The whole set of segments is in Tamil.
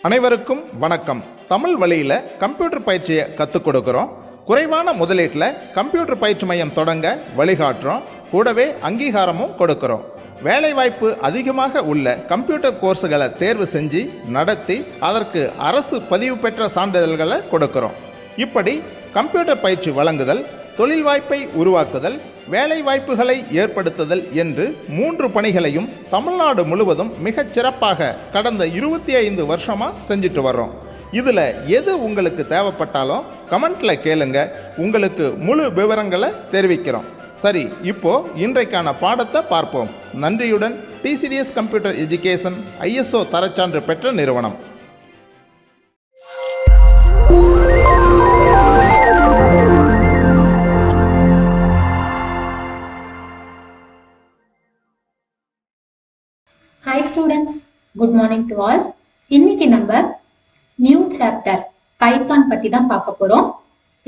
அனைவருக்கும் வணக்கம். தமிழ் வழியில் கம்ப்யூட்டர் பயிற்சியை கற்றுக் கொடுக்குறோம். குறைவான முதலீட்டில் கம்ப்யூட்டர் பயிற்சி மையம் தொடங்க வழிகாட்டுறோம். கூடவே அங்கீகாரமும் கொடுக்குறோம். வேலைவாய்ப்பு அதிகமாக உள்ள கம்ப்யூட்டர் கோர்ஸுகளை தேர்வு செஞ்சு நடத்தி அதற்கு அரசு பதிவு பெற்ற சான்றிதழ்களை கொடுக்குறோம். இப்படி கம்ப்யூட்டர் பயிற்சி வழங்குதல், தொழில் வாய்ப்பை உருவாக்குதல், வேலை வாய்ப்புகளை ஏற்படுத்துதல் என்று 3 பணிகளையும் தமிழ்நாடு முழுவதும் மிகச் சிறப்பாக கடந்த 25 வருஷமாக செஞ்சுட்டு வர்றோம். இதில் எது உங்களுக்கு தேவைப்பட்டாலும் கமெண்ட்டில் கேளுங்க, உங்களுக்கு முழு விவரங்களை தெரிவிக்கிறோம். சரி, இப்போ இன்றைக்கான பாடத்தை பார்ப்போம். நன்றியுடன் டிசிடிஎஸ் கம்ப்யூட்டர் எஜுகேஷன் ISO தரச்சான்று பெற்ற நிறுவனம். Hi students, good morning to all. இன்னைக்கு நம்ம நியூ சாப்டர் பைத்தான் பத்தி தான் பார்க்க போறோம்.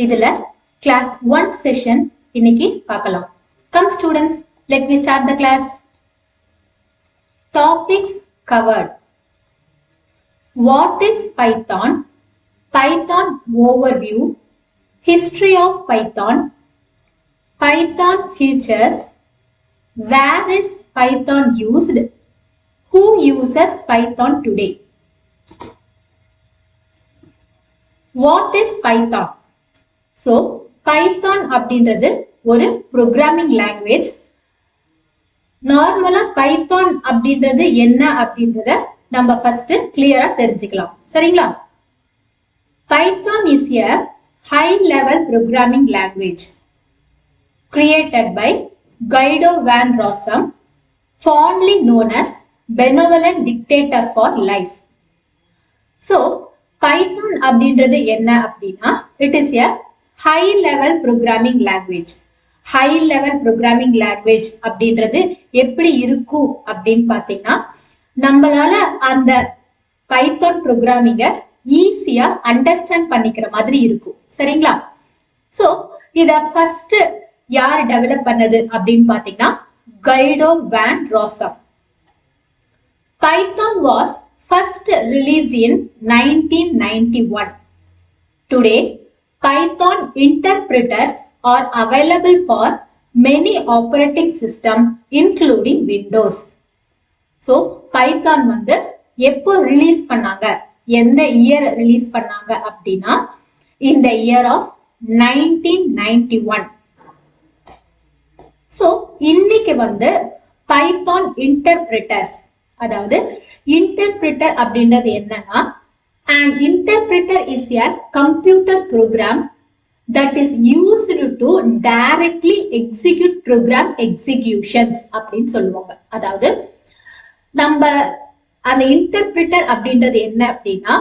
இதுல கிளாஸ் 1 செஷன் இன்னைக்கு பார்க்கலாம். Come students, let me start the class. Topics covered. What is Python? Python overview. History of Python. Python features. Where is Python used? Who uses Python today? What is Python? So, Python அப்படின்றது ஒரு programming language. நார்மலா Python அப்படின்றது என்ன அப்படின்றத நம்ம ஃபர்ஸ்ட் கிளியரா தெரிஞ்சுக்கலாம். சரிங்களா? Python is a high level programming language created by Guido van Rossum, fondly known as benevolent dictator for life. So, Python அப்படின்றது என்ன அப்படின்னா, it is a high level programming language. High level programming language அப்படின்றது எப்படி இருக்கும் அப்படின்னு பார்த்தீங்கன்னா, நம்மளால அந்த Python ப்ரோக்ராமிங்கை ஈஸியா அண்டர்ஸ்டாண்ட் பண்ணிக்கிற மாதிரி இருக்கும். சரிங்களா? ஸோ இத ஃபர்ஸ்ட் யார் டெவலப் பண்ணது அப்படின்னு பார்த்தீங்கன்னா, கைடோ van ராசம். Python was first released in 1991. Today, Python interpreters are available for many operating systems, including Windows. So, Python வந்து எப்போ ரிலீஸ் பண்ணாங்க, எந்த இயர் ரிலீஸ் பண்ணாங்க அப்படின்னா, in the year of 1991. So, இன்னைக்கு வந்து Python interpreters, அதாவது இன்டர்பிரிட்டர் அப்படின்றது என்னன்னா, an interpreter is a computer program that is used to directly execute program executions அப்படின்னு சொல்லுவாங்க. அதாவது நம்ம அந்த இன்டர்பிரிட்டர் அப்படின்றது என்ன அப்படின்னா,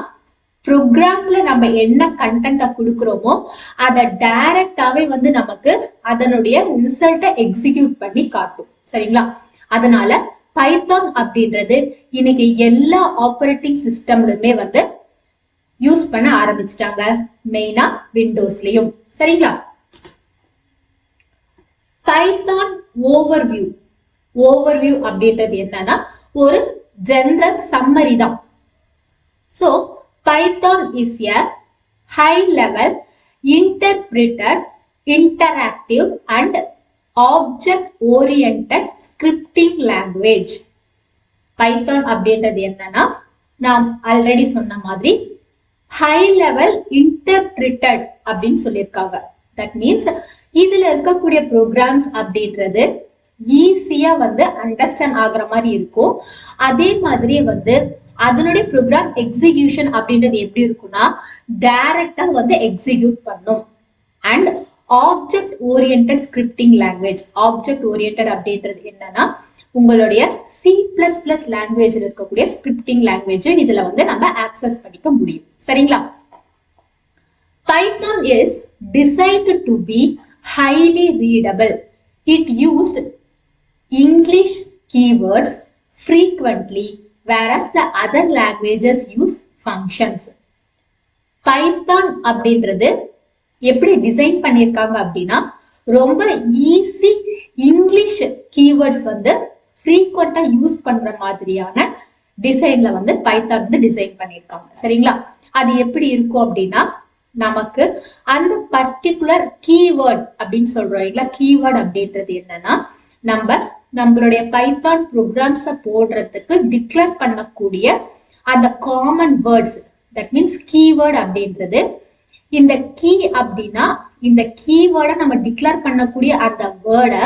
ப்ரோக்ராம்ல நம்ம என்ன கண்டென்ட்டை கொடுக்குறோமோ அதை டைரக்டாவே வந்து நமக்கு அதனுடைய ரிசல்ட்டை எக்ஸிக்யூட் பண்ணி காட்டும். சரிங்களா? அதனால பைத்தான் அப்படின்றது இன்னைக்கு எல்லா ஆப்பரேட்டிங் சிஸ்டம்லுமே வந்து யூஸ் பண்ண ஆரம்பிச்சிட்டாங்க, மெயினா விண்டோஸ்லயும். சரிங்களா? Python overview. ஓவர்வியூ அப்படின்றது என்னன்னா, ஒரு ஜெனரல் சம்மரி தான். So Python is a high level interpreted interactive and object oriented scripting language. Python அப்படின்றது என்னன்னா, நாம் ஆல்ரெடி சொன்ன மாதிரி ஹை லெவல் இன்டர்பிரிட்டட் அப்படின்னு சொல்லியிருக்காங்க. தட் மீன்ஸ் இதுல இருக்கக்கூடிய ப்ரோக்ராம்ஸ் அப்படின்றது ஈஸியா வந்து அண்டர்ஸ்டாண்ட் ஆகுற மாதிரி இருக்கும். அதே மாதிரியே வந்து அதனுடைய ப்ரோக்ராம் எக்ஸிகியூஷன் அப்படின்றது எப்படி இருக்கும்னா, டைரக்டா வந்து எக்ஸிக்யூட் பண்ணும். And object oriented scripting language. Object oriented அப்படின்றது என்னன்னா, உங்களுடைய C++ லாங்குவேஜ்ல இருக்கக்கூடிய ஸ்கிரிப்டிங் லாங்குவேஜ் இதுல வந்து நம்ம ஆக்சஸ் பண்ணிக்க முடியும். சரிங்களா? Python is designed to be highly readable. It used English keywords frequently, whereas the other languages use functions. Python அப்படின்றது எப்படி டிசைன் பண்ணியிருக்காங்க அப்படின்னா, ரொம்ப ஈஸி இங்கிலீஷ் கீவேர்ட்ஸ் வந்து ஃப்ரீக்வெண்டா யூஸ் பண்ற மாதிரியான டிசைன்ல வந்து பைத்தான் வந்து டிசைன் பண்ணியிருக்காங்க. சரிங்களா? அது எப்படி இருக்கும் அப்படின்னா, நமக்கு அந்த பர்டிகுலர் கீவேர்ட் அப்படின்னு சொல்றோம் இல்லைங்களா? கீவேர்ட் அப்படின்றது என்னன்னா, நம்மளுடைய பைத்தான் ப்ரோக்ராம்ஸை போடுறதுக்கு டிக்ளேர் பண்ணக்கூடிய அந்த common words, that means keyword அப்படின்றது. இந்த கீ அப்படின்னா இந்த கீவேர்டை நம்ம டிக்ளேர் பண்ணக்கூடிய அந்த வேர்டை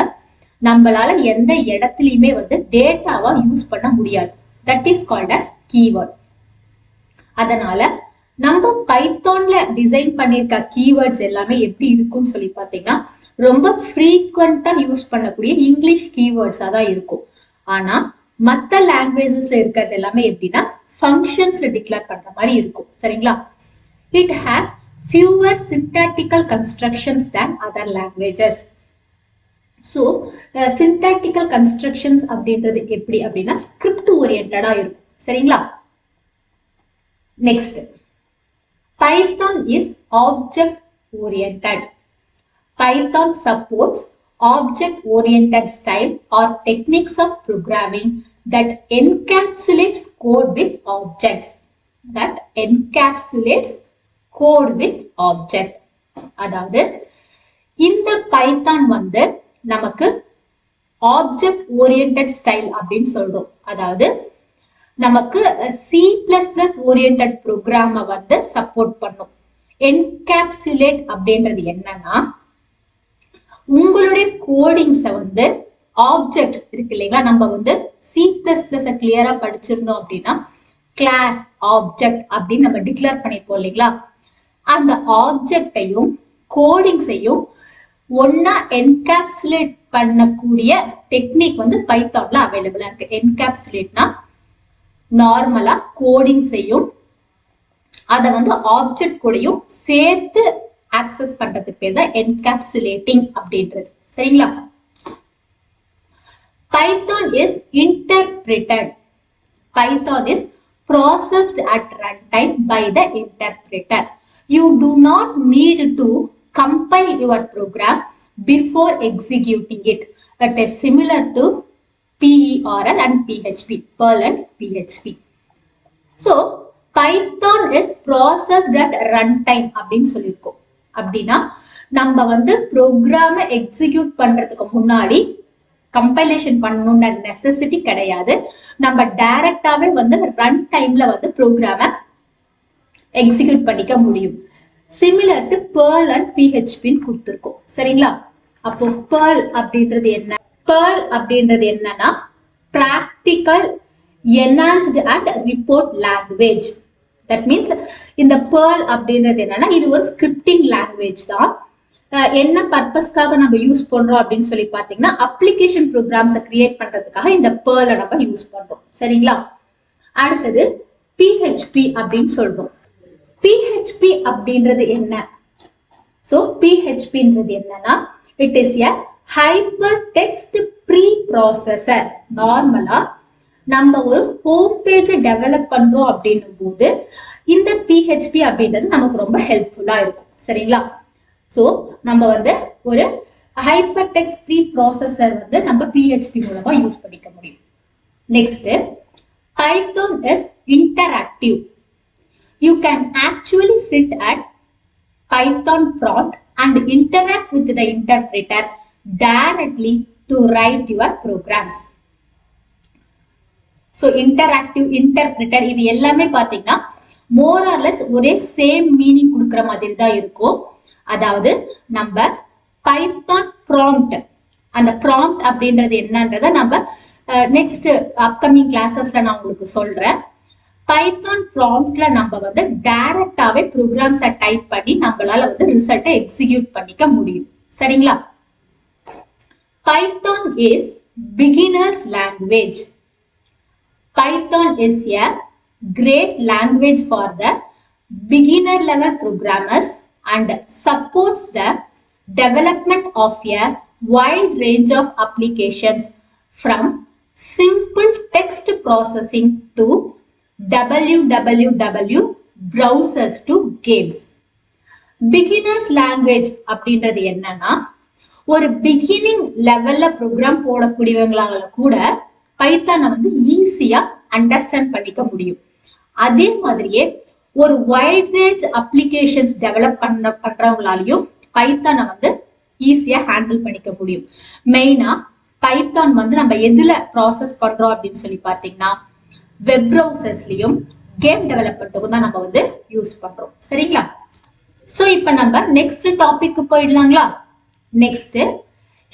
நம்மளால எந்த இடத்துலயுமே வந்து டேட்டாவா யூஸ் பண்ண முடியாது. That is called as keyword. அதனால நம்ம பைத்தான்ல டிசைன் பண்ணிருக்க கீவேர்ட்ஸ் எல்லாமே எப்படி இருக்கும்னு சொல்லி பாத்தீங்கன்னா, ரொம்ப ஃப்ரீக்வெண்டா யூஸ் பண்ணக்கூடிய இங்கிலீஷ் கீவேர்ட்ஸா தான் இருக்கும். ஆனா மத்த லாங்குவேஜஸ்ல இருக்கிறது எல்லாமே எப்படின்னா ஃபங்க்ஷன்ஸ்ல டிக்ளேர் பண்ற மாதிரி இருக்கும். சரிங்களா? It has fewer syntactical constructions than other languages. So syntactical constructions அப்படின்றது எப்படி அப்படின்னா ஸ்கிரிப்ட் ஓரியன்டா இருக்கும். சரிங்களா? Next, Python is object oriented. Python supports object oriented style or techniques of programming that encapsulates code with objects. That encapsulates code with object. அதாவது இந்த பைத்தான் வந்து நமக்கு ஆப்ஜெக்ட் ஓரியன்டட் ஸ்டைல் அப்படின்னு சொல்றோம். அதாவது நமக்கு C++ ஓரியன்டட் ப்ரோக்ராமை வந்து சப்போர்ட் பண்ணும். என்கேப்சுலேட் அப்படின்றது என்னன்னா, உங்களுடைய கோடிங்ஸை வந்து ஆப்ஜெக்ட் இருக்கு இல்லைங்களா, நம்ம வந்து C++ கிளியரா படிச்சிருந்தோம் அப்படின்னா கிளாஸ் ஆப்ஜெக்ட் அப்படின்னு நம்ம டிக்ளேர் பண்ணிருப்போம் இல்லைங்களா, அந்த ஆப்ஜெக்டையும் கோடிங்ஸையும் ஒன்னா என்கேப்சுலேட் பண்ணக்கூடிய டெக்னிக் வந்து பைத்தான்ல அவைலபிளா இருக்கு. என்கேப்சுலேட்னா நார்மலா கோடிங்ஸையும் அதை வந்து ஆப்ஜெக்ட் கூடயும் சேர்த்து ஆக்சஸ் பண்றதுக்கு பேர் தான் என்கேப்சுலேட்டிங் அப்படின்றது. சரிங்களா? Python is interpreted. Python is processed at runtime by the interpreter. You do not need to compile your program before executing it. It is similar to PERL and PHP, Perl and PHP. So Python is processed at runtime அப்படின்னு சொல்லியிருக்கோம். அப்படின்னா நம்ம வந்து ப்ரோக்ராமை எக்ஸிக்யூட் பண்றதுக்கு முன்னாடி கம்பைலேஷன் பண்ணணும்னு நெசசிட்டி கிடையாது. நம்ம டைரக்டாவே வந்து ரன் டைம்ல வந்து ப்ரோக்ராமை எக்ஸிக்யூட் பண்ணிக்க முடியும். Similar to Perl and PHP கொடுத்துருக்கோம். சரிங்களா? அப்போ Perl அப்படின்றது என்ன? Perl அப்படின்றது என்னன்னா practical enhanced and report language. That means இந்த Perl அப்படின்றது என்னன்னா, இது ஒரு ஸ்கிரிப்டிங் லாங்குவேஜ் தான். என்ன பர்பஸ்க்காக நம்ம யூஸ் பண்றோம் அப்படின்னு சொல்லி பாத்தீங்கன்னா, அப்ளிகேஷன் ப்ரோக்ராம்ஸை கிரியேட் பண்றதுக்காக இந்த Perl நம்ம யூஸ் பண்றோம். சரிங்களா? அடுத்தது PHP அப்படின்னு சொல்றோம். PHP அப்படின்றது என்ன? சோ PHPன்றது என்னன்னா, it is a hyper text pre processor. நார்மலா நம்ம ஒரு ஹோம் பேஜ் டெவலப் பண்றோம் அப்படின்னும் போது இந்த PHP அப்படின்றது நமக்கு ரொம்ப ஹெல்ப்ஃபுல்லா இருக்கும். சரிங்களா? சோ நம்ம வந்து ஒரு ஹைப்பர் டெக்ஸ்ட் ப்ரீ ப்ராசஸர் வந்து நம்ம PHP மூலமா யூஸ் பண்ணிக்க முடியும். Next, Python is interactive. You can actually sit at Python prompt and interact with the interpreter directly to write your programs. So interactive, interpreter இது எல்லாமே பாத்தீங்கன்னா more or less ஒரே சேம் மீனிங் கொடுக்குற மாதிரி தான் இருக்கும். அதாவது நம்ம பைத்தான் ப்ராம்ப்ட், அந்த ப்ராம்ப்ட் அப்படின்றது என்னன்றத நம்ம நெக்ஸ்ட் அப்கமிங் கிளாஸஸ்ல நான் உங்களுக்கு சொல்றேன். பைத்தான் ப்ராம்ப்ட்ல நம்ம வந்து டைரக்டாவே ப்ரோக்ராம்ஸை டைப் பண்ணி நம்மளால வந்து ரிசல்ட்டை எக்ஸிக்யூட் பண்ணிக்க முடியும். சரிங்களா? Python is beginner's language. Python is a great language for the beginner level programmers and supports the development of a wide range of applications from simple text processing to www browsers to games. Beginners language அப்படின்றது என்னன்னா, ஒரு பிகினிங் லெவல்ல ப்ரோக்ராம் போடக்கூடியவங்களால கூட பைத்தானை வந்து ஈஸியா அண்டர்ஸ்டாண்ட் பண்ணிக்க முடியும். அதே மாதிரியே ஒரு வைட் ரேஞ்ச் அப்ளிகேஷன்ஸ் டெவலப் பண்றவங்களாலையும் பைத்தானை வந்து ஈஸியா ஹேண்டில் பண்ணிக்க முடியும். மெயினா பைத்தான் வந்து நம்ம எதுல ப்ராசஸ் பண்றோம் அப்படின்னு சொல்லி பாத்தீங்கன்னா வெப் ப்ரௌசர்ஸ்லயும் கேம் டெவலப்மெண்ட்டுக்கும் தான் நம்ம வந்து யூஸ் பண்றோம். சரிங்களா? சோ இப்ப நம்ம நெக்ஸ்ட் டாபிக் போயிடலாங்களா? Next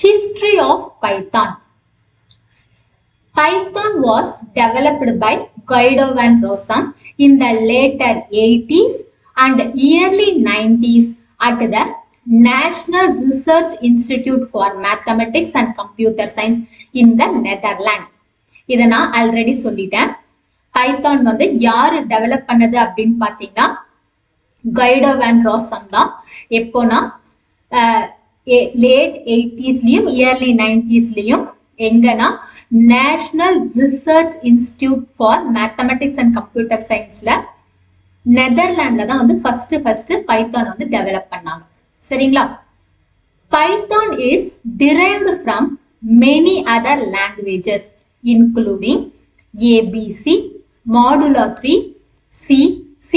history of Python. Python was developed by Guido van Rossum in the later 80s and early 90s at the National Research Institute for Mathematics and Computer Science in the Netherlands. இதை நான் ஆல்ரெடி சொல்லிட்டேன். பைத்தான் வந்து யாரு டெவலப் பண்ணது அப்படின்னு பாத்தீங்கன்னா கைடோ வேன் ராசம் தான். எப்போனா லேட் 80ஸ்லயும் இயர்லி 90ஸ்லயும் எங்கன்னா national research institute for mathematics and computer சயின்ஸ்ல நெதர்லாண்ட்ல தான் வந்து ஃபர்ஸ்ட் பைத்தான் வந்து டெவலப் பண்ணாங்க. சரிங்களா? Python is derived from many other languages including ABC, Modulo 3, C, C++,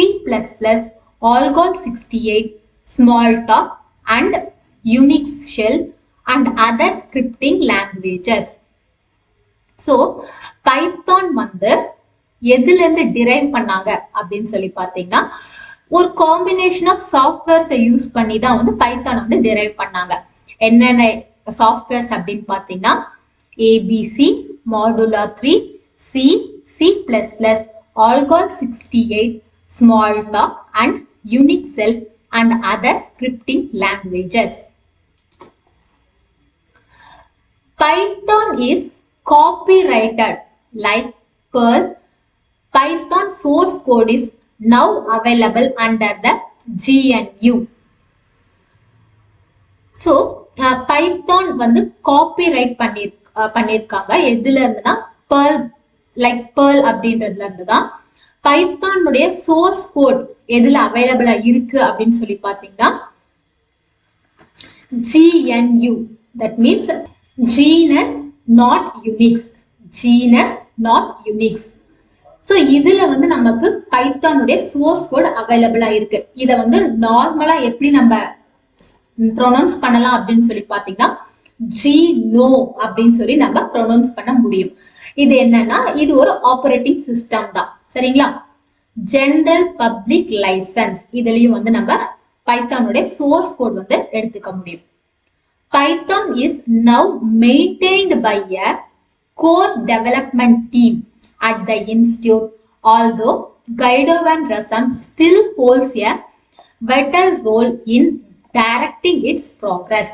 Algol 68, Smalltalk and Unix shell and other scripting languages. So Python வந்து எதுல இருந்து டிரைவ் பண்ணாங்க அப்படின்னு சொல்லி பாத்தீங்கன்னா ஒரு காம்பினேஷன் ஆஃப் சாஃப்ட்வேர்ஸை யூஸ் பண்ணி தான் வந்து பைத்தான் வந்து டிரைவ் பண்ணாங்க. என்னென்ன சாஃப்ட்வேர்ஸ் அப்படின்னு பாத்தீங்கன்னா ABC, Modula 3, C, C++, Algol 68, Smalltalk and Unix shell and other scripting languages. Python is copyrighted like Perl. Python source code is now available under the GNU. So Python வந்து காப்பிரைட் பண்ணிருக்காங்க. எதுல இருந்துன்னா Perl அப்படின்றதுல இருந்து தான். பைத்தானுடைய சோர்ஸ் கோட் எதுல அவைலபிளா இருக்கு அப்படின்னு சொல்லி பாத்தீங்கன்னா GNU. that means genus not unix. genus not unix. So இதுல வந்து நமக்கு பைத்தானுடைய சோர்ஸ் கோட் அவைலபிளா இருக்கு. இத வந்து நார்மலா எப்படி நம்ம ப்ரொனவுன்ஸ் பண்ணலாம் அப்படின்னு சொல்லி பாத்தீங்கன்னா ஜீனோ அப்படின்னு சொல்லி நம்ம ப்ரொனவுன்ஸ் பண்ண முடியும். இது என்னன்னா இது ஒரு ஆப்பரேட்டிங் சிஸ்டம் தான். சரிங்களா? ஜெனரல் பப்ளிக் லைசன்ஸ் இதுலயும் வந்து நம்ம பைத்தானுடைய சோர்ஸ் கோட் வந்து எடுத்துக்க முடியும். Python is now maintained by a core development team at the institute, although Guido van Rossum still holds a vital role in directing its progress.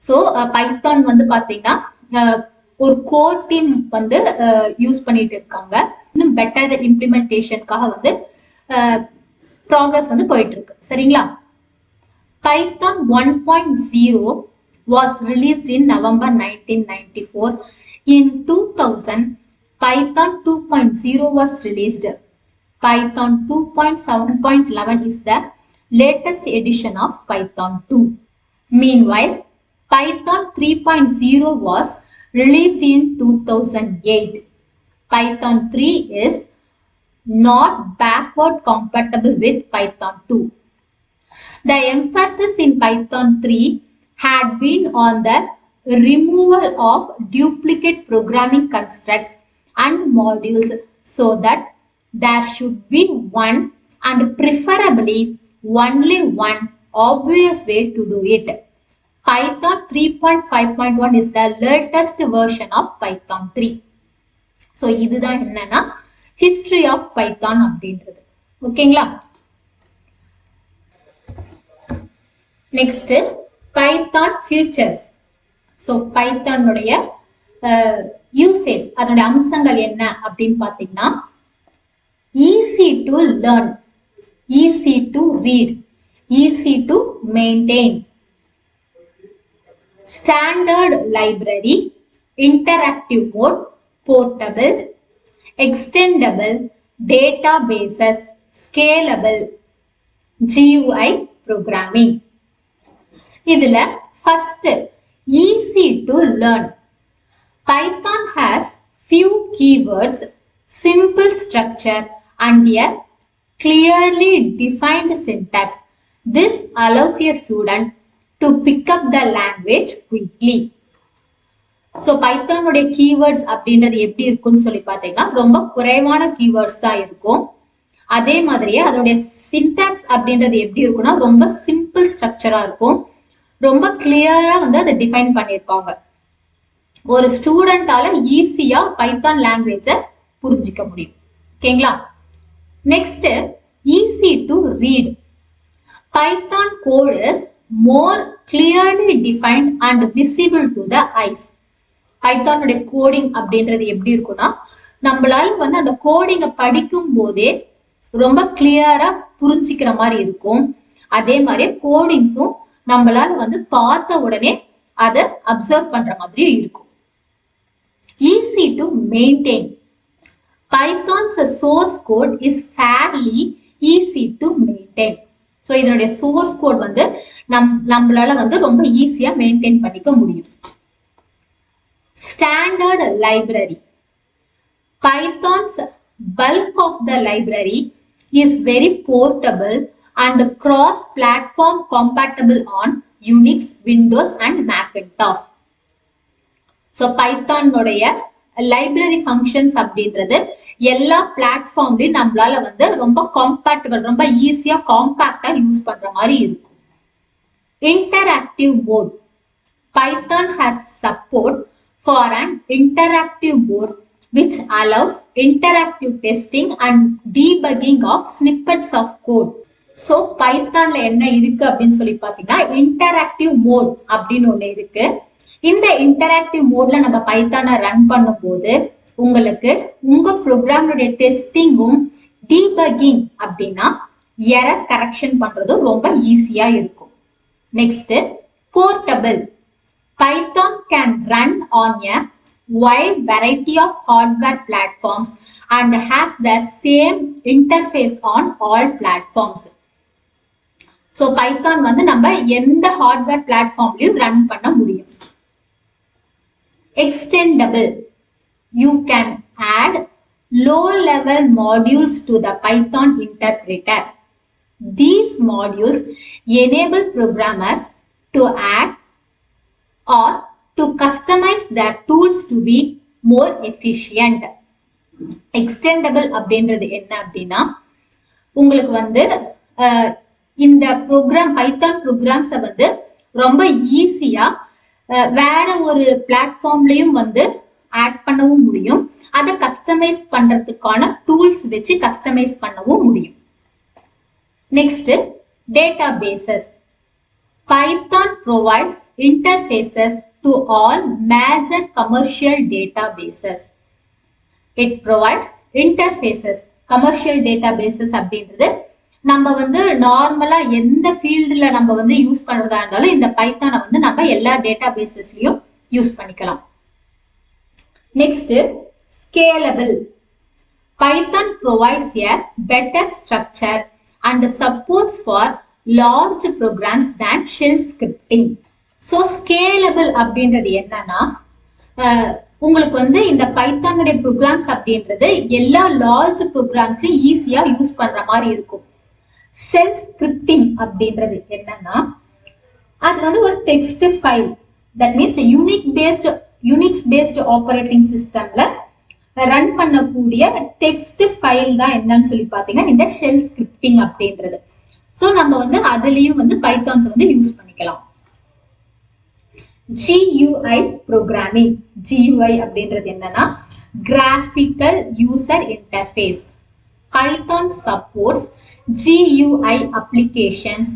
So Python வந்து பாத்தீங்கன்னா ஒரு கோர் டீம் வந்து யூஸ் பண்ணிட்டு இருக்காங்க. இன்னும் பெட்டர் இம்ப்ளிமெண்டேஷனுக்காக வந்து ப்ராக்ரஸ் வந்து போயிட்டு இருக்கு. சரிங்களா? Python 1.0 was released in November 1994. In 2000, Python 2.0 was released. Python 2.7.11 is the latest edition of Python 2. Meanwhile, Python 3.0 was released in 2008. Python 3 is not backward compatible with Python 2. The emphasis in Python 3 had been on the removal of duplicate programming constructs and modules so that there should be one and preferably only one obvious way to do it. Python 3.5.1 is the latest version of Python 3. So இதுதான் என்னன்னா history of Python அப்படின்றது. ஓகேங்களா? Next Python features. ஸோ பைத்தானுடைய யூசேஜ் அதனுடைய அம்சங்கள் என்ன அப்படின்னு பாத்தீங்கன்னா easy to learn, easy to read, easy to maintain, standard library, interactive mode, portable, extendable, databases, scalable, GUI programming. இதுல first easy to learn. Python has few keywords, simple structure, and a clearly defined syntax. This allows a student to pick up the language quickly. So பைத்தானுடைய கீவேர்ட்ஸ் அப்படின்றது எப்படி இருக்குன்னு சொல்லி பார்த்தீங்கன்னா ரொம்ப குறைவான கீவேர்ட்ஸ் தான் இருக்கும். அதே மாதிரியே அதனுடைய சின்டாக்ஸ் அப்படின்றது எப்படி இருக்கும்னா ரொம்ப சிம்பிள் ஸ்ட்ரக்சரா இருக்கும். ரொம்ப கிளியரா வந்து அதை டிஃபைன் பண்ணியிருப்பாங்க. ஒரு ஸ்டூடெண்டால ஈஸியா பைத்தான் லாங்குவேஜை புரிஞ்சிக்க முடியும். ஓகேங்களா? Next, easy to read. Python code is more clearly defined and visible to the eyes. பைத்தானுடைய கோடிங் அப்படின்றது எப்படி இருக்கும்னா நம்மளால வந்து அந்த கோடிங்கை படிக்கும் போதே ரொம்ப கிளியரா புரிஞ்சிக்கிற மாதிரி இருக்கும். அதே மாதிரி கோடிங்ஸும் நம்மளால வந்து பார்த்த உடனே அதை அப்சர்வ் பண்ற மாதிரியும் இருக்கும். Easy to maintain. Python's source code is fairly easy to maintain. So இதனுடைய சோர்ஸ் கோட் வந்து நம்மளால வந்து ரொம்ப ஈஸியா மெயின்டைன் பண்ணிக்க முடியும். Standard library. Python's bulk of the library is very portable and cross-platform compatible on Unix, Windows and Macintosh. So Python உடைய லைப்ரரி ஃபங்க்ஷன்ஸ் அப்படின்றது எல்லா பிளாட்ஃபார்ம்லயும் நம்மளால வந்து ரொம்ப காம்பேட்டபிள், ரொம்ப ஈஸியா காம்பாக்டா யூஸ் பண்ற மாதிரி இருக்கும். Interactive mode. Python has support for an interactive mode which allows interactive testing and debugging of snippets of code. So பைத்தான்ல என்ன இருக்கு அப்படின்னு சொல்லி பாத்தீங்கன்னா இன்டராக்டிவ் மோட் அப்படின்னு ஒண்ணு இருக்கு. இந்த இன்டராக்டிவ் மோட்ல நம்ம பைத்தானை ரன் பண்ணும் போது உங்களுக்கு உங்க ப்ரோக்ராமுடைய டெஸ்டிங்கும் டீபக்கிங் அப்படின்னா எரர் கரெக்ஷன் பண்றதும் ரொம்ப ஈஸியா இருக்கும். Next, portable. Python can run on a wide variety of hardware platforms and has the same interface on all platforms. So Python வந்து நம்ம எந்த ஹார்ட்வேர் பிளாட்ஃபார்ம்லயும் ரன் பண்ண முடியும். Extendable. You can add low-level modules to the Python interpreter. These modules enable programmers to add or to customize their tools to be more efficient. Extendable அப்படின்றது என்ன அப்படின்னா உங்களுக்கு வந்து இந்த ப்ரோக்ராம் பைத்தான் ப்ரோக்ராம்ஸை வந்து ரொம்ப ஈஸியா வேற ஒரு பிளாட்ஃபார்ம்லயும் வந்து ஆட் பண்ணவும் முடியும். அதை கஸ்டமைஸ் பண்றதுக்கான டூல்ஸ் வச்சு கஸ்டமைஸ் பண்ணவும் முடியும். Next, databases. Python provides interfaces to all major commercial databases. It provides interfaces. Commercial databases அப்படின்றது நம்ம வந்து நார்மலா எந்த ஃபீல்டுல நம்ம வந்து யூஸ் பண்றதா இருந்தாலும் இந்த பைத்தானை வந்து நம்ம எல்லா டேட்டாபேசஸ்லயும் யூஸ் பண்ணிக்கலாம். Next, scalable. Python provides a better structure and supports for large programs than shell scripting. So scalable அப்படின்றது என்னன்னா உங்களுக்கு வந்து இந்த பைத்தானுடைய ப்ரோக்ராம்ஸ் அப்படின்றது எல்லா லார்ஜ் ப்ரோக்ராம்ஸ்லயும் ஈஸியா யூஸ் பண்ற மாதிரி இருக்கும். ஷெல் ஸ்கிரிப்டிங் அப்படின்றது என்னன்னா அது வந்து ஒரு text file, that means Unix based operating சிஸ்டம்ல ரன் பண்ணக்கூடிய டெக்ஸ்ட் ஃபைல் தான் என்னன்னு சொல்லி பாத்தீங்கன்னா இந்த ஷெல் ஸ்கிரிப்டிங் அப்படின்றது. சோ நம்ம வந்து அதுலயும் வந்து பைத்தான்ஸ் வந்து யூஸ் பண்ணிக்கலாம். GUI programming. GUI அப்படின்றது என்னன்னா graphical user interface. Python supports GUI applications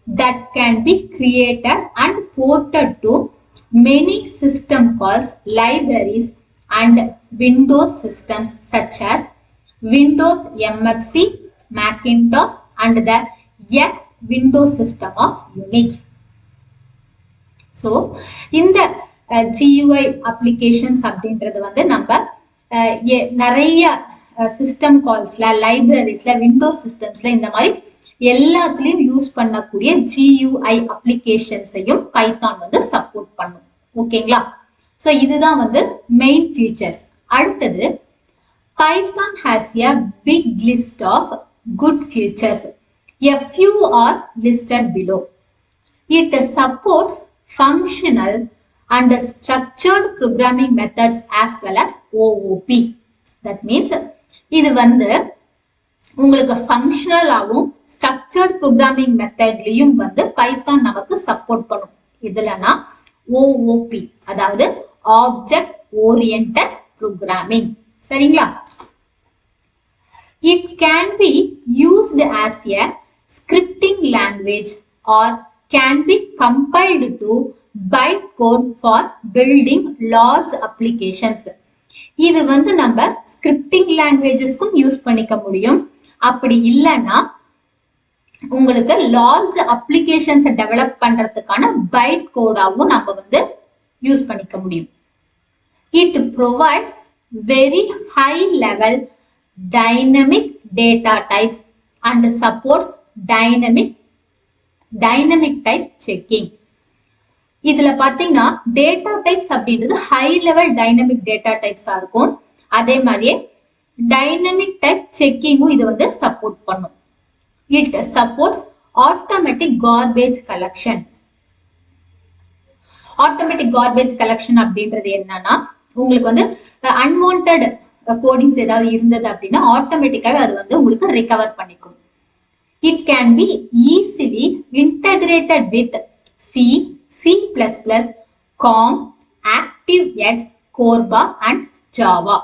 that can be created and ported to many system calls, libraries and Windows systems such as Windows MFC, Macintosh and the X Windows system of Unix. So இந்த GUI applications அப்படின்றது வந்து நம்ம நிறைய சிஸ்டம் கால்ஸ்ல, லைப்ரரிஸ்ல, விண்டோஸ் சிஸ்டம்ஸ்ல இந்த மாதிரி எல்லாத்துலயும் யூஸ் பண்ணக்கூடிய GUI அப்ளிகேஷன்ஸையும் பைத்தான் வந்து சப்போர்ட் பண்ணும். ஓகேங்களா? ஸோ இதுதான் வந்து மெயின் ஃபீச்சர்ஸ். அடுத்தது Python has a big list of good features. A few are listed below. It supports functional and structured programming methods as well as OOP. That means இது வந்து உங்களுக்கு ஃபங்க்ஷனலாவும் ஸ்ட்ரக்சர்ட் ப்ரோக்ராமிங் மெத்தட்லயும் வந்து பைத்தான் நமக்கு சப்போர்ட் பண்ணும். இதுலனா OOP அதாவது ஆப்ஜெக்ட் ஓரியன்டட் ப்ரோக்ராமிங். சரிங்களா? It can be used as a scripting language or can be compiled to bytecode for building large applications. இது வந்து நம்ம ஸ்கிரிப்டிங் லாங்குவேஜஸ்க்கும் யூஸ் பண்ணிக்க முடியும். அப்படி இல்லைன்னா உங்களுக்கு லார்ஜ் அப்ளிகேஷன்ஸ் டெவலப் பண்றதுக்கான பைட் கோடாவும் நம்ம வந்து யூஸ் பண்ணிக்க முடியும். It provides very high level dynamic data types and supports dynamic type checking. இதுல பாத்தீங்கன்னா டேட்டா டைப்ஸ் அப்படின்றது ஹை லெவல் டைனமிக் டேட்டா டைப்ஸா இருக்கும். அதே மாதிரியே டைனமிக் டைப் செக்கிங்கும் இது வந்து சப்போர்ட் பண்ணும். It supports automatic garbage collection. Automatic garbage collection அப்படின்றது என்னன்னா உங்களுக்கு வந்து அன்வான்டட் கோடிங்ஸ் ஏதாவது இருந்தது அப்படின்னா ஆட்டோமேட்டிக்காவே அது வந்து உங்களுக்கு ரிகவர் பண்ணிக்கும். It can be easily integrated with C, C++, COM, ActiveX, Corba and Java.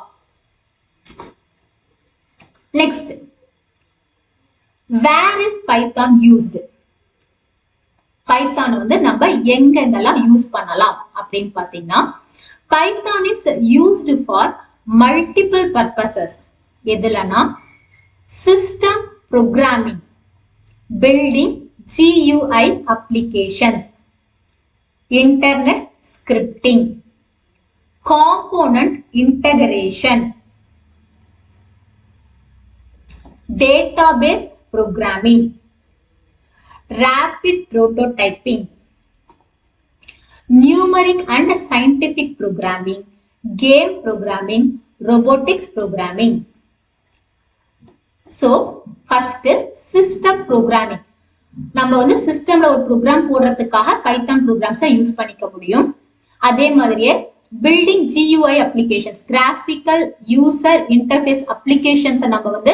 Next, where is Python used? Python வந்து நம்ம எங்கெங்கெல்லாம் யூஸ் பண்ணலாம் அப்படின்னு பாத்தீங்கன்னா Python is used for multiple purposes. எதுலனா system programming, building GUI applications, internet scripting, component integration, database programming, rapid prototyping, numeric and scientific programming, game programming, robotics programming. So, first system programming. நம்ம வந்து சிஸ்டம்ல ஒரு ப்ரோக்ராம் போடுறதுக்காக பைத்தான் ப்ரோக்ராம்ஸை யூஸ் பண்ணிக்க முடியும். அதே மாதிரியே building GUI applications, graphical user interface அப்ளிகேஷன்ஸை நம்ம வந்து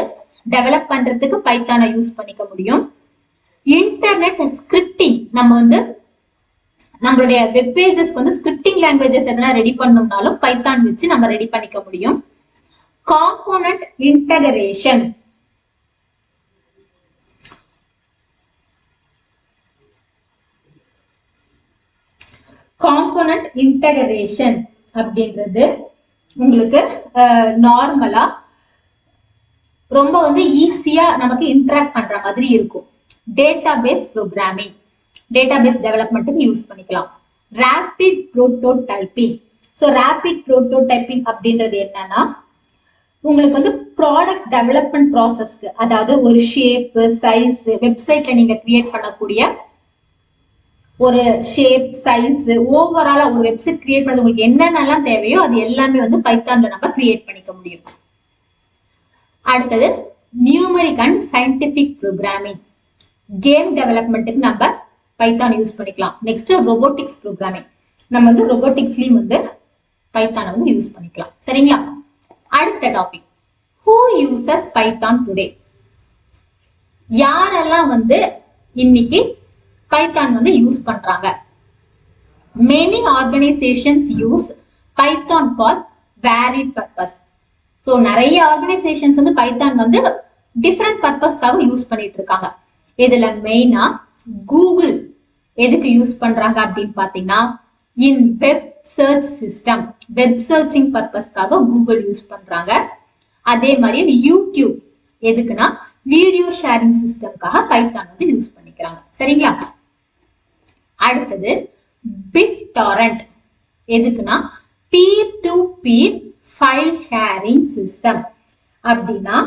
டெவலப் பண்றதுக்கு பைத்தானை யூஸ் பண்ணிக்க முடியும். இன்டர்நெட் ஸ்கிரிப்டிங், நம்ம வந்து நம்மளுடைய வெப் பேஜஸ் வந்து ஸ்கிரிப்டிங் லாங்குவேஜஸ் எதனா ரெடி பண்ணோம்னாலும் பைத்தான் வச்சு நம்ம ரெடி பண்ணிக்க முடியும். காம்போனன்ட் இன்டகிரேஷன், காம்போனன்ட் இன்டகிரேஷன் அப்படின்றது உங்களுக்கு நார்மலா ரொம்ப வந்து ஈஸியா நமக்கு இன்டராக்ட் பண்ற மாதிரி இருக்கும். டேட்டாபேஸ் ப்ரோக்ராமிங், டேட்டாபேஸ் டெவலப்மெண்ட்டுக்கு யூஸ் பண்ணிக்கலாம். ரேபிட் புரோட்டோடைப்பிங். ஸோ ரேபிட் புரோட்டோடைப்பிங் அப்படின்றது என்னன்னா உங்களுக்கு வந்து ப்ராடக்ட் டெவலப்மெண்ட் ப்ராசஸ்க்கு, அதாவது ஒரு ஷேப், சைஸ், வெப்சைட்ல நீங்க கிரியேட் பண்ணக்கூடிய ஒரு ஷேப், சைஸ், ஓவராலா ஒரு வெப்சைட் கிரியேட் பண்ணது உங்களுக்கு என்னென்னலாம் தேவையோ அது எல்லாமே வந்து பைத்தான்ல நம்ம கிரியேட் பண்ணிக்க முடியும். அடுத்தது numeric and scientific programming, game டெவலப்மெண்ட்டுக்கு நம்ம பைத்தான் யூஸ் பண்ணிக்கலாம். நெக்ஸ்ட் ரோபோட்டிக்ஸ் ப்ரோக்ராமிங், நம்ம வந்து ரோபோட்டிக்ஸ்லயும் வந்து பைத்தானை வந்து யூஸ் பண்ணிக்கலாம். சரிங்களா? அடுத்த topic, who uses Python today? யாரெல்லாம் வந்து இன்னைக்கு பைத்தான் வந்து யூஸ் பண்றாங்க? Many organizations use Python for varied purpose. So நிறைய ஆர்கனைசேஷன்ஸ் வந்து பைத்தான் வந்து டிஃப்ரெண்ட் பர்பஸ்க்காக யூஸ் பண்ணிட்டு இருக்காங்க. இதுல மெயினா கூகுள் எதுக்கு யூஸ் பண்றாங்க அப்படின்னு பாத்தீங்கன்னா in web search system, web searching பர்பஸ்க்காக கூகுள் யூஸ் பண்றாங்க. அதே மாதிரி யூடியூப் எதுக்குன்னா வீடியோ ஷேரிங் சிஸ்டம்காக பைத்தான் வந்து யூஸ் பண்ணிக்கிறாங்க. சரிங்களா? அடுத்தது BitTorrent எதுக்குன்னா peer to peer file sharing system. அப்படின்னா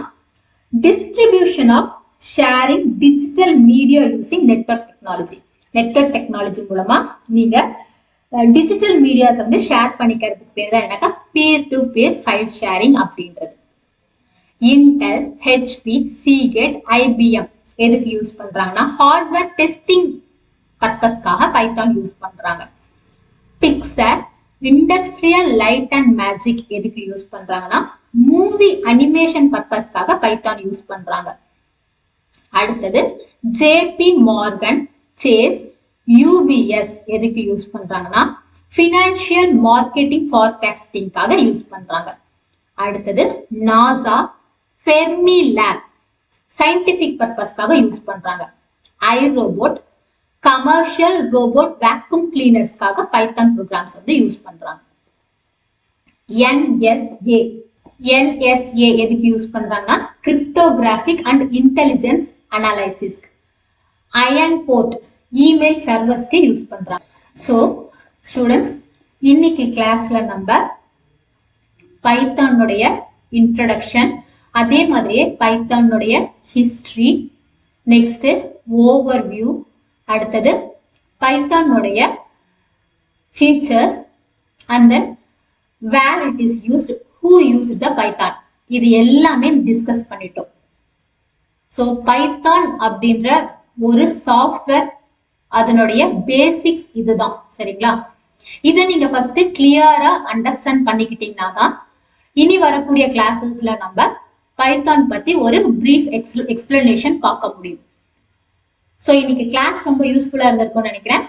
distribution of sharing digital media using network technology. Network technology மூலமா நீங்க டிஜிட்டல் மீடியாஸ் வந்து ஷேர் பண்ணிக்கிறதுக்கு பேர் தான் என்னக்கா peer to peer file sharing அப்படின்றது. இன்டெல், ஹெச்பி, சீகெட், ஐபிஎம் எதுக்கு யூஸ் பண்றாங்கன்னா ஹார்ட்வேர் டெஸ்டிங் பர்பஸ்க்காக பைத்தான் யூஸ் பண்றாங்க. Pixar, Industrial Light and Magic எதுக்கு யூஸ் பண்றாங்கன்னா மூவி அனிமேஷன் பர்பஸ்க்காக பைத்தான் யூஸ் பண்றாங்க. அடுத்தது ஜேபி மார்கன் சேஸ், யூபிஎஸ் எதுக்கு யூஸ் பண்றாங்கன்னா ஃபினான்ஷியல் மார்க்கெட்டிங் ஃபார்காஸ்டிங்காக யூஸ் பண்றாங்க. அடுத்தது நாசா, ஃபெர்மி லேப் சயின்டிபிக் பர்பஸ்க்காக யூஸ் பண்றாங்க. ஐரோபோட், கமர்ஷியல் ரோபோட் வேக்யூம் கிளீனர்ஸ்க்காக பைத்தான் ப்ரோக்ராம்ஸ் வந்து யூஸ் பண்றாங்க. என்எஸ்ஏ எதுக்கு யூஸ் பண்றாங்கன்னா cryptographic and intelligence analysis. IronPort email சர்வர்ஸ்க்கு யூஸ் பண்றாங்க. ஸோ ஸ்டூடெண்ட்ஸ், இன்னைக்கு கிளாஸ்ல நம்ம பைத்தானுடைய இன்ட்ரடக்ஷன், அதே மாதிரியே பைத்தானுடைய ஹிஸ்டரி, நெக்ஸ்ட் ஓவர்வியூ, அடுத்தது பைத்தானுடைய features and then where it is used, who use the Python, இது எல்லாமே டிஸ்கஸ் பண்ணிட்டோம். ஸோ பைத்தான் அப்படின்ற ஒரு சாஃப்ட்வேர், அதனுடைய பேசிக்ஸ் இதுதான். சரிங்களா? இதை நீங்க ஃபர்ஸ்ட் கிளியரா அண்டர்ஸ்டாண்ட் பண்ணிக்கிட்டீங்கன்னா தான் இனி வரக்கூடிய கிளாஸஸ்ல நம்ம பைத்தான் பத்தி ஒரு பிரீஃப் எக்ஸ்பிளனேஷன் பார்க்க முடியும். ஸோ இன்னைக்கு கிளாஸ் ரொம்ப யூஸ்ஃபுல்லா இருந்திருக்கும்னு நினைக்கிறேன்.